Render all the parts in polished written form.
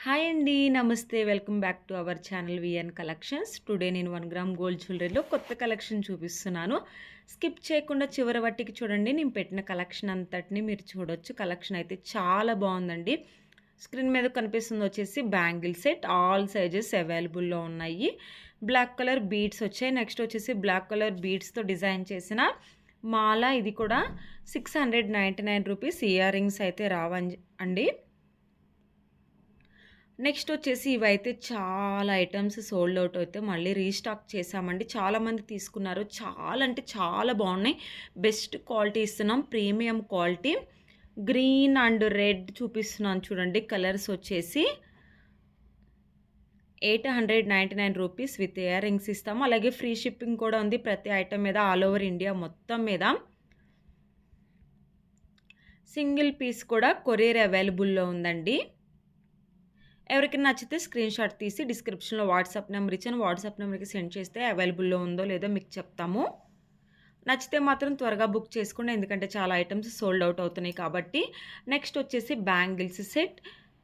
Hi అండి. నమస్తే. Welcome back to our channel VN collections. Today నేను 1 గ్రామ్ గోల్డ్ జ్యువెలరీలో కొత్త కలెక్షన్ చూపిస్తున్నాను. స్కిప్ చేయకుండా చివరి వట్టికి చూడండి. నేను పెట్టిన కలెక్షన్ అంతటిని మీరు చూడొచ్చు. కలెక్షన్ అయితే చాలా బాగుందండి. స్క్రీన్ మీద కనిపిస్తుంది వచ్చేసి బ్యాంగిల్ సెట్. ఆల్ సైజెస్ అవైలబుల్లో ఉన్నాయి. బ్లాక్ కలర్ బీడ్స్ వచ్చాయి. నెక్స్ట్ వచ్చేసి బ్లాక్ కలర్ బీడ్స్తో డిజైన్ చేసిన మాల. ఇది కూడా 699 రూపీస్. ఇయర్ రింగ్స్ అయితే రావండి. నెక్స్ట్ వచ్చేసి ఇవైతే చాలా ఐటమ్స్ సోల్డ్ అవుట్ అయితే మళ్ళీ రీస్టాక్ చేసామండి. చాలామంది తీసుకున్నారు. చాలా అంటే చాలా బాగున్నాయి. బెస్ట్ క్వాలిటీ ఇస్తున్నాం. Premium quality. Green and red చూపిస్తున్నాను చూడండి. కలర్స్ వచ్చేసి 899 రూపీస్ విత్ ఇయర్ రింగ్స్ ఇస్తాము. అలాగే ఫ్రీ షిప్పింగ్ కూడా ఉంది ప్రతి ఐటమ్ మీద, ఆల్ ఓవర్ ఇండియా మొత్తం మీద. సింగిల్ పీస్ కూడా కొరియర్ అవైలబుల్లో ఉందండి. ఎవరికైనా నచ్చితే స్క్రీన్ షాట్ తీసి డిస్క్రిప్షన్లో వాట్సాప్ నెంబర్ ఇచ్చాను. వాట్సాప్ నెంబర్కి సెండ్ చేస్తే అవైలబుల్లో ఉందో లేదో మీకు చెప్తాము. నచ్చితే మాత్రం త్వరగా బుక్ చేసుకోండి, ఎందుకంటే చాలా ఐటమ్స్ సోల్డ్ అవుట్ అవుతున్నాయి కాబట్టి. నెక్స్ట్ వచ్చేసి బ్యాంగిల్స్ సెట్.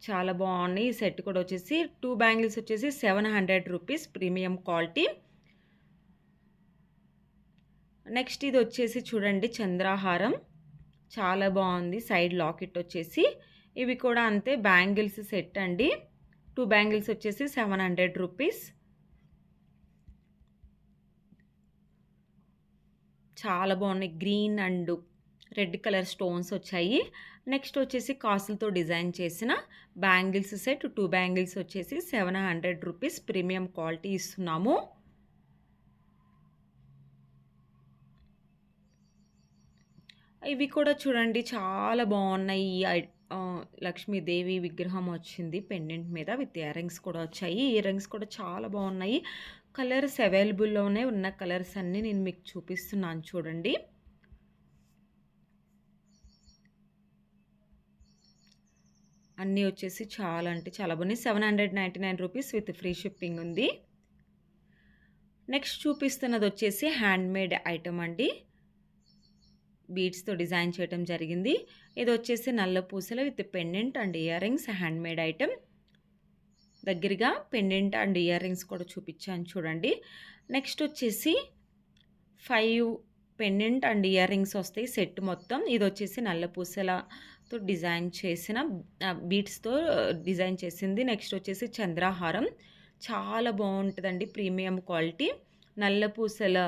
చాలా బాగున్నాయి. ఈ సెట్ కూడా వచ్చేసి 2 బ్యాంగిల్స్ వచ్చేసి 700 రూపీస్ ప్రీమియం క్వాలిటీ. నెక్స్ట్ ఇది వచ్చేసి చూడండి చంద్రహారం. చాలా బాగుంది. సైడ్ లాకెట్ వచ్చేసి. ఇవి కూడా అంతే బ్యాంగిల్స్ సెట్ అండి. 2 బ్యాంగిల్స్ వచ్చేసి 700 రూపీస్. చాలా బాగున్నాయి. Green and red colour stones వచ్చాయి. నెక్స్ట్ వచ్చేసి కాసులతో డిజైన్ చేసిన బ్యాంగిల్స్ సెట్. 2 బ్యాంగిల్స్ వచ్చేసి 700 రూపీస్ ప్రీమియం క్వాలిటీ ఇస్తున్నాము. ఇవి కూడా చూడండి చాలా బాగున్నాయి. లక్ష్మీదేవి విగ్రహం వచ్చింది పెండెంట్ మీద విత్ ఇయర్ రింగ్స్ కూడా వచ్చాయి. ఇయర్ రింగ్స్ కూడా చాలా బాగున్నాయి. కలర్స్ అవైలబుల్లోనే ఉన్న కలర్స్ అన్నీ నేను మీకు చూపిస్తున్నాను చూడండి. అన్నీ వచ్చేసి చాలా అంటే చాలా బాగున్నాయి. 799 రూపీస్ విత్ ఫ్రీ షిప్పింగ్ ఉంది. నెక్స్ట్ చూపిస్తున్నది వచ్చేసి హ్యాండ్మేడ్ ఐటమ్ అండి. బీడ్స్తో డిజైన్ చేయడం జరిగింది. ఇది వచ్చేసి నల్ల పూసల with pendant and ear rings handmade item. దగ్గరగా పెండెంట్ అండ్ ఇయర్ రింగ్స్ కూడా చూపించాను చూడండి. నెక్స్ట్ వచ్చేసి 5 పెండెంట్ అండ్ ఇయర్ రింగ్స్ వస్తాయి సెట్ మొత్తం. ఇది వచ్చేసి నల్ల పూసలతో డిజైన్ చేసిన బీడ్స్తో డిజైన్ చేసింది. నెక్స్ట్ వచ్చేసి చంద్రహారం. చాలా బాగుంటుందండి. Premium quality. నల్ల పూసలు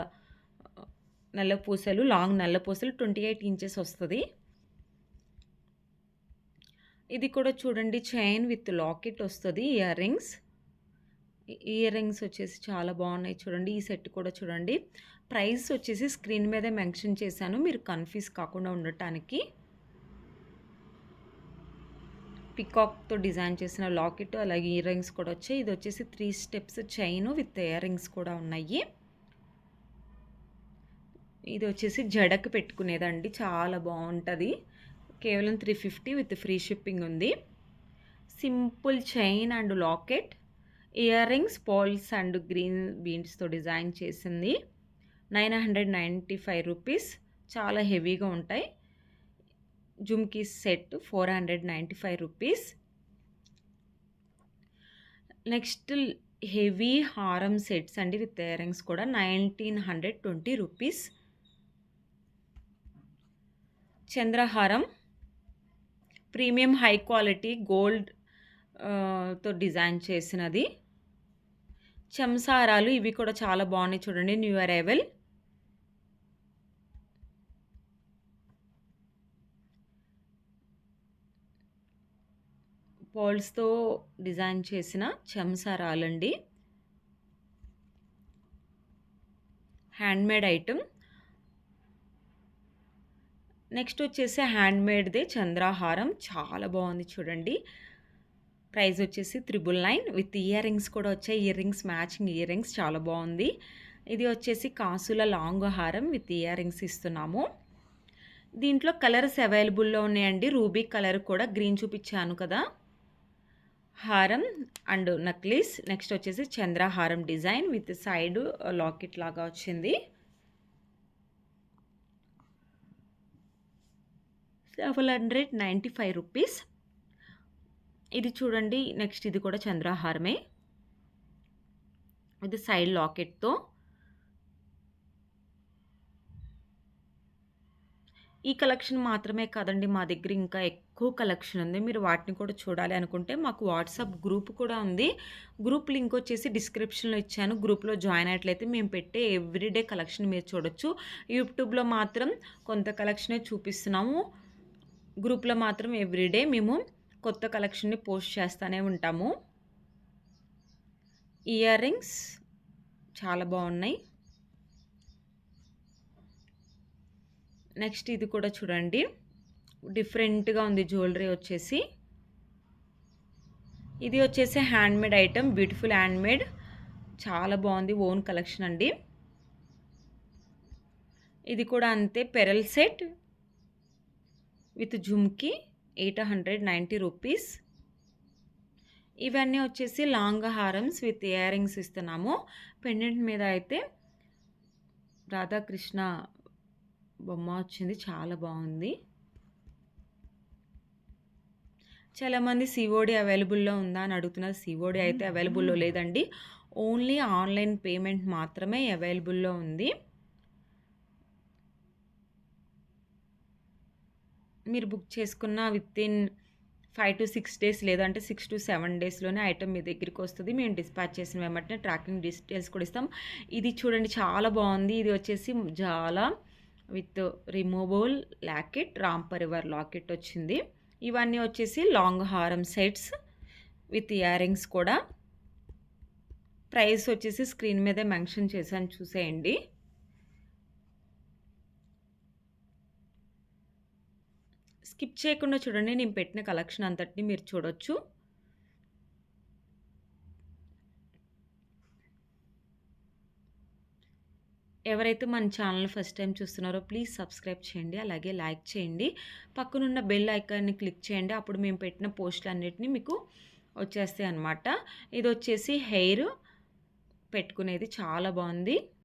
లాంగ్ నల్ల పూసలు 28 ఇంచెస్ వస్తుంది. ఇది కూడా చూడండి చైన్ విత్ లాకెట్ వస్తుంది. ఇయర్ రింగ్స్ వచ్చేసి చాలా బాగున్నాయి చూడండి. ఈ సెట్ కూడా చూడండి. ప్రైస్ వచ్చేసి స్క్రీన్ మీదే మెన్షన్ చేశాను, మీరు కన్ఫ్యూజ్ కాకుండా ఉండటానికి. పికాక్తో డిజైన్ చేసిన లాకెట్ అలాగే ఇయర్ రింగ్స్ కూడా వచ్చాయి. ఇది వచ్చేసి 3 steps chain with earrings కూడా ఉన్నాయి. ఇది వచ్చేసి జడకు పెట్టుకునేదండి. చాలా బాగుంటుంది. కేవలం 350 విత్ ఫ్రీ షిప్పింగ్ ఉంది. Simple chain and locket, earrings, pearls and green బీడ్స్తో డిజైన్ చేసింది. 995 రూపీస్. చాలా హెవీగా ఉంటాయి. Jhumki set 495 rupees. Next heavy హారం సెట్స్ అండి విత్ ఇయర్ రింగ్స్ కూడా 1920 రూపీస్. చంద్రహారం ప్రీమియం హై క్వాలిటీ గోల్డ్ తో డిజైన్ చేసినది. చెంసారాలు ఇవి కూడా చాలా బాగున్నాయి చూడండి. New arrival. పర్ల్స్తో డిజైన్ చేసిన చెంసారాలండి. Handmade item. నెక్స్ట్ వచ్చేసి హ్యాండ్మేడ్దే చంద్రహారం. చాలా బాగుంది చూడండి. ప్రైస్ వచ్చేసి 999 విత్ ఇయర్ రింగ్స్ కూడా వచ్చాయి. Ear rings matching ear rings చాలా బాగుంది. ఇది వచ్చేసి కాసుల లాంగ్ హారం విత్ ఇయర్ రింగ్స్ ఇస్తున్నాము. దీంట్లో కలర్స్ అవైలబుల్లో ఉన్నాయండి. రూబీ కలర్ కూడా గ్రీన్ చూపించాను కదా, హారం అండ్ నక్లీస్. నెక్స్ట్ వచ్చేసి చంద్రహారం డిజైన్ విత్ సైడ్ లాకెట్ లాగా వచ్చింది. 795 రూపీస్. ఇది చూడండి నెక్స్ట్ ఇది కూడా చంద్రహారమే. ఇది సైడ్ లాకెట్‌తో. ఈ కలెక్షన్ మాత్రమే కాదండి. మా దగ్గర ఇంకా ఎక్కువ కలెక్షన్ ఉంది. మీరు వాటిని కూడా చూడాలి అనుకుంటే మాకు వాట్సాప్ గ్రూప్ కూడా ఉంది. గ్రూప్ లింక్ వచ్చేసి డిస్క్రిప్షన్‌లో ఇచ్చాను. గ్రూప్‌లో జాయిన్ అయ్యినట్లయితే మేము పెట్టే ఎవ్రీడే కలెక్షన్ మీరు చూడొచ్చు. యూట్యూబ్‌లో మాత్రం కొంత కలెక్షనే చూపిస్తున్నాము. గ్రూప్‌లో మాత్రం ఎవ్రీడే మేము కొత్త కలెక్షన్‌ని పోస్ట్ చేస్తానే ఉంటాము. ఇయర్ రింగ్స్ చాలా బాగున్నాయి. నెక్స్ట్ ఇది కూడా చూడండి. డిఫరెంట్‌గా ఉంది జ్యువెలరీ వచ్చేసి. ఇది వచ్చేసి హ్యాండ్‌మేడ్ ఐటెమ్. Beautiful handmade. చాలా బాగుంది. ఓన్ కలెక్షన్ అండి. ఇది కూడా అంతే పెరల్ సెట్ విత్ జుమ్‌కి 890 రూపీస్. ఇవన్నీ వచ్చేసి లాంగ్ హారమ్స్ విత్ ఇయర్ రింగ్స్ ఇస్తున్నాము. పెండెంట్ మీద అయితే రాధాకృష్ణ బొమ్మ వచ్చింది. చాలా బాగుంది. చాలామంది సీఓడీ అవైలబుల్‌లో ఉందా అని అడుగుతున్నారు. సీఓడీ అయితే అవైలబుల్‌లో లేదండి. ఓన్లీ ఆన్‌లైన్ పేమెంట్ మాత్రమే అవైలబుల్‌లో ఉంది. మీరు బుక్ చేసుకున్న వితిన్ 5-6 డేస్ లేదంటే 6-7 డేస్‌లోనే ఐటెమ్ మీ దగ్గరికి వస్తది. మేము డిస్పాచ్ చేసిన వెంబటనే ట్రాకింగ్ డీటెయిల్స్ కూడా ఇస్తాం. ఇది చూడండి చాలా బాగుంది. ఇది వచ్చేసి జాలా with removable locket, Ram Parivar locket వచ్చింది. ఇవన్నీ వచ్చేసి లాంగ్ హారం సెట్స్ విత్ ఇయర్ రింగ్స్ కూడా. ప్రైస్ వచ్చేసి స్క్రీన్ మీదే మెన్షన్ చేశాను చూసేయండి. స్కిప్ చేయకుండా చూడండి. నేను పెట్టిన కలెక్షన్ అంతటిని మీరు చూడొచ్చు. ఎవరైతే మన ఛానల్ ఫస్ట్ టైం చూస్తున్నారో ప్లీజ్ సబ్స్క్రైబ్ చేయండి. అలాగే లైక్ చేయండి. పక్కనున్న బెల్ ఐకాన్ని క్లిక్ చేయండి. అప్పుడు మేము పెట్టిన పోస్టులన్నిటిని మీకు వచ్చేస్తాయి అన్నమాట. ఇది వచ్చేసి హెయిర్ పెట్టుకునేది చాలా బాగుంది.